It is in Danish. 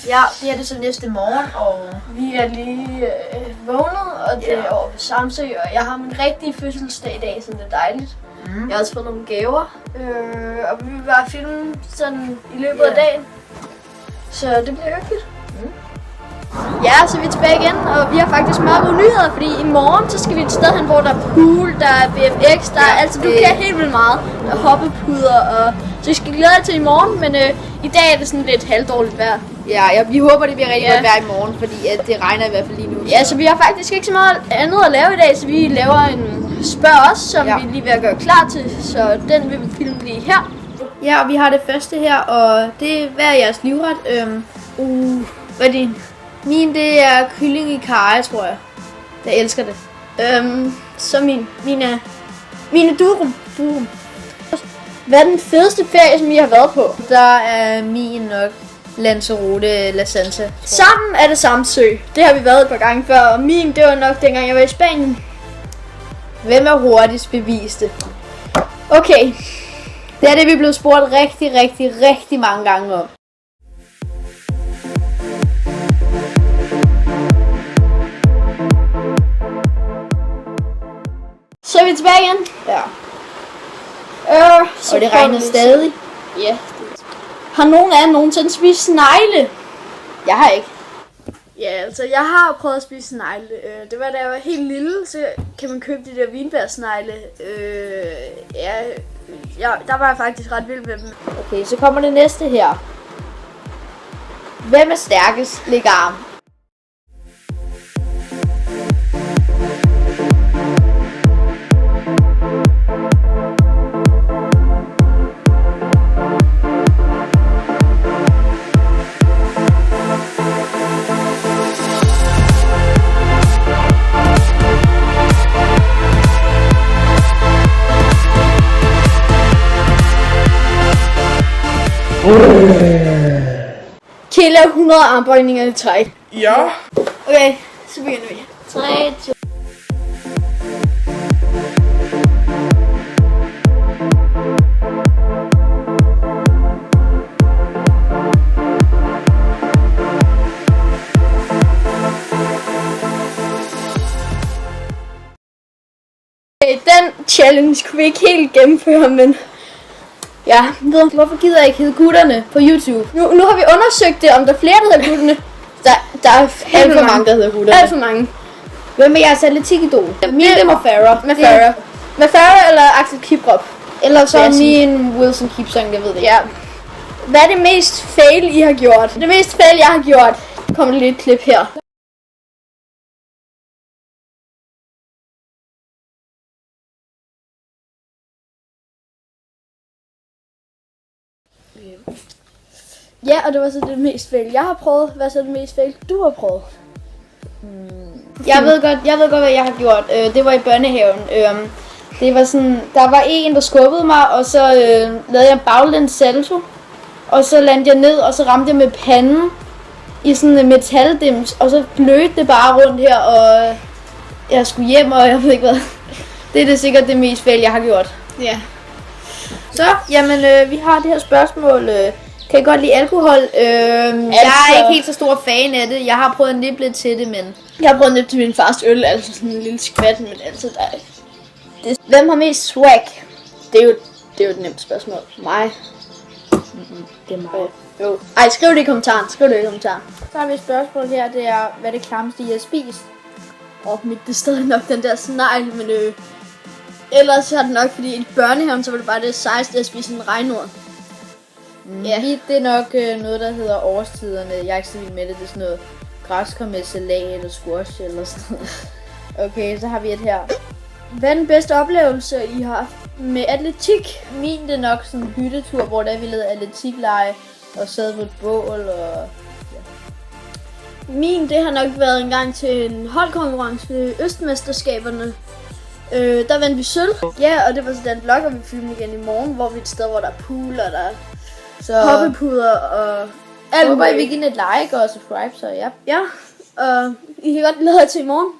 Ja, det er det så næste morgen, og vi er lige vågnet, og det er over på Samsø, og jeg har min rigtige fødselsdag i dag, så det er dejligt. Jeg har også fået nogle gaver, og vi vil bare filme sådan i løbet af dagen, så det bliver hyggeligt. Ja, så er vi tilbage igen, og vi har faktisk meget gode nyheder, fordi i morgen så skal vi et sted hen, hvor der er pool, der er BFX, der er altså du kan helt vildt meget, der er hoppepuder, og så vi skal glæde jer til i morgen, men i dag er det sådan lidt halvdårligt vejr. Ja, vi håber, det bliver rigtig godt vejr i morgen, fordi det regner i hvert fald lige nu. Ja, så vi har faktisk ikke så meget andet at lave i dag, så vi laver en spørg os, som vi lige vil at gøre klar til, så den vil vi filme lige her. Ja, og vi har det første her, og det er hver jeres livret. Hvad er din? Min, det er kylling i karry, tror jeg. Jeg elsker det. Så min er durum. Hvad er den fedeste ferie, som I har været på? Der er min nok Lanzarote La Santa. Sammen er det Samsø. Det har vi været et par gange før, og min, det var nok dengang jeg var i Spanien. Hvem er hurtigst beviste? Okay. Det er det, vi er blevet spurgt rigtig mange gange om. Så er vi tilbage igen. Ja. Og det regner stadig. Ja. Har nogen af jer nogensinde spist snegle? Jeg har ikke. Ja, altså jeg har prøvet at spise snegle. Det var da jeg var helt lille, så kan man købe de der vinbærsnegle. Der var jeg faktisk ret vild med dem. Okay, så kommer det næste her. Hvem er stærkest? Læg arm. Kan I lave 100 armbøjninger i træk? Ja. Okay, så begynder vi. 3, 2. Okay, den challenge kunne vi ikke helt gennemføre, men ja, Hvorfor gider jeg ikke hedde gutterne på YouTube? nu har vi undersøgt det, om der er flere, der hedder gutterne. Der er Alt for mange, der hedder gutterne. Alt for mange. Hvem er jeres atletikidol? Min, det var Farah. Med Farah eller Axel Kiprop? Eller så Ja, min Wilson Kipsang, jeg ved det ikke. Ja. Hvad er det mest fail, I har gjort? Det mest fail, jeg har gjort. Kommer lige et klip her. Ja, og det var så det mest fail, jeg har prøvet. Hvad er så det mest fail, du har prøvet? Jeg ved godt, hvad jeg har gjort. Det var i børnehaven. Det var sådan, der var en, der skubbede mig, og så lavede jeg en baglæns salto. Og så landede jeg ned, og så ramte jeg med panden i sådan en metaldims, og så blødte det bare rundt her, og jeg skulle hjem, og jeg ved ikke hvad. Det er det sikkert det mest fail, jeg har gjort. Ja. Så, jamen, vi har det her spørgsmål. Kan I godt lide alkohol? Jeg er ikke helt så stor fan af det. Jeg har prøvet at nippe lidt til det, men... Jeg har prøvet lidt til min fars øl, altså sådan en lille skvat, men altså Hvem har mest swag? Det er jo et nemt spørgsmål. Mig. Det er mig. Jo. Ej, skriv det i kommentaren. Så har vi et spørgsmål her, det er, hvad er det klammeste, I har spist? Mit det er stadig nok den der snegl, men ellers er det nok, fordi i børnehaven, så var det bare det sejeste at spise en regnord. Ja. Det er nok noget, der hedder årstiderne. Jeg er ikke så vild med det. Det er sådan noget græskar med salat eller squash eller sådan noget. Okay, så har vi et her. Hvad er den bedste oplevelse, I har haft med atletik? Min, det er nok sådan en hyttetur, hvor der vi lavede atletikleje og sad på et bål og... Min, det har nok været en gang til en holdkonkurrence ved Østmesterskaberne. Der vandt vi sølv. Ja, og det var så den vlog, og vi filmer igen i morgen, hvor vi er et sted, hvor der er pool, og der er hoppepuder, og alt. Håber, I vil give et like og subscribe, så ja. Ja, og I kan godt glæde jer til i morgen.